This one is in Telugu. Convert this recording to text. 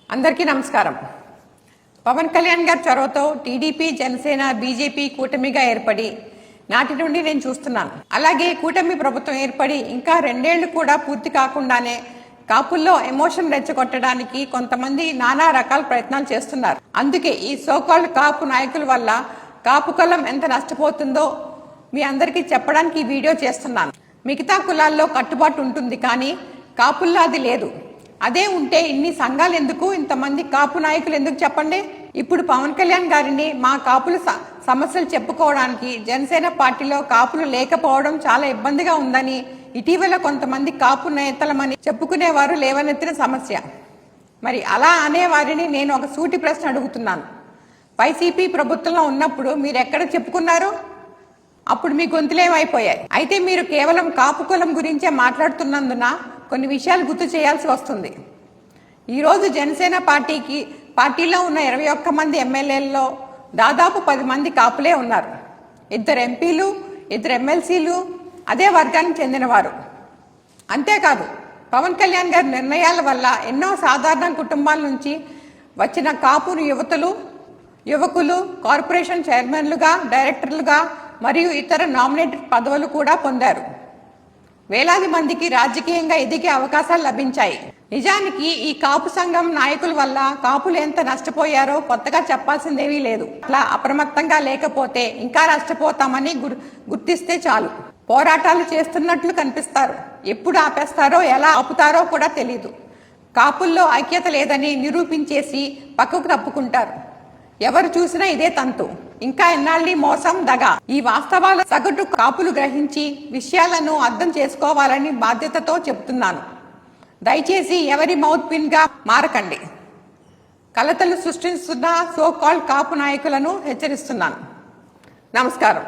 అందరికీ నమస్కారం. పవన్ కళ్యాణ్ గారి చొరవతో టీడీపీ, జనసేన, బీజేపీ కూటమిగా ఏర్పడి నాటి నుండి నేను చూస్తున్నాను. అలాగే కూటమి ప్రభుత్వం ఏర్పడి ఇంకా 2 ఏళ్లు కూడా పూర్తి కాకుండానే కాపుల్లో ఎమోషన్ రెచ్చగొట్టడానికి కొంతమంది నానా రకాల ప్రయత్నాలు చేస్తున్నారు. అందుకే ఈ సోకాల్డ్ కాపు నాయకుల వల్ల కాపు కులం ఎంత నష్టపోతుందో మీ అందరికీ చెప్పడానికి ఈ వీడియో చేస్తున్నాను. మిగతా కులాల్లో కట్టుబాటు ఉంటుంది, కానీ కాపుల్లో అది లేదు. అదే ఉంటే ఇన్ని సంఘాలు ఎందుకు, ఇంతమంది కాపు నాయకులు ఎందుకు చెప్పండి? ఇప్పుడు పవన్ కళ్యాణ్ గారిని మా కాపుల సమస్యలు చెప్పుకోవడానికి జనసేన పార్టీలో కాపులు లేకపోవడం చాలా ఇబ్బందిగా ఉందని ఇటీవల కొంతమంది కాపు నేతలమని చెప్పుకునేవారు లేవనెత్తిన సమస్య. మరి అలా అనేవారిని నేను ఒక సూటి ప్రశ్న అడుగుతున్నాను. వైసీపీ ప్రభుత్వంలో ఉన్నప్పుడు మీరు ఎక్కడ చెప్పుకున్నారు? అప్పుడు మీ గొంతులేమైపోయాయి? అయితే మీరు కేవలం కాపు కులం గురించే మాట్లాడుతున్నందున కొన్ని విషయాలు గుర్తు చేయాల్సి వస్తుంది. ఈరోజు జనసేన పార్టీలో ఉన్న 21 మంది ఎమ్మెల్యేల్లో దాదాపు 10 మంది కాపులే ఉన్నారు. 2 ఎంపీలు, 2 ఎమ్మెల్సీలు అదే వర్గానికి చెందినవారు. అంతేకాదు, పవన్ కళ్యాణ్ గారి నిర్ణయాల వల్ల ఎన్నో సాధారణ కుటుంబాల నుంచి వచ్చిన కాపు యువకులు కార్పొరేషన్ చైర్మన్లుగా, డైరెక్టర్లుగా మరియు ఇతర నామినేటెడ్ పదవులు కూడా పొందారు. వేలాది మందికి రాజకీయంగా ఎదిగే అవకాశాలు లభించాయి. నిజానికి ఈ కాపు సంఘం నాయకుల వల్ల కాపులు ఎంత నష్టపోయారో కొత్తగా చెప్పాల్సిందేమీ లేదు. అట్లా అప్రమత్తంగా లేకపోతే ఇంకా నష్టపోతామని గుర్తిస్తే చాలు. పోరాటాలు చేస్తున్నట్లు కనిపిస్తారు. ఎప్పుడు ఆపేస్తారో, ఎలా ఆపుతారో కూడా తెలీదు. కాపుల్లో ఐక్యత లేదని నిరూపించేసి పక్కకు తప్పుకుంటారు. ఎవరు చూసినా ఇదే తంతు. ఇంకా ఎన్నాళ్ళీ మోసం, దగా. ఈ వాస్తవాలు సగటు కాపులు గ్రహించి విషయాలను అర్థం చేసుకోవాలని బాధ్యతతో చెబుతున్నాను. దయచేసి ఎవరి మౌత్ పిన్ గా మారకండి. కలతలు సృష్టిస్తున్న సో కాల్డ్ కాపు నాయకులను హెచ్చరిస్తున్నాను. నమస్కారం.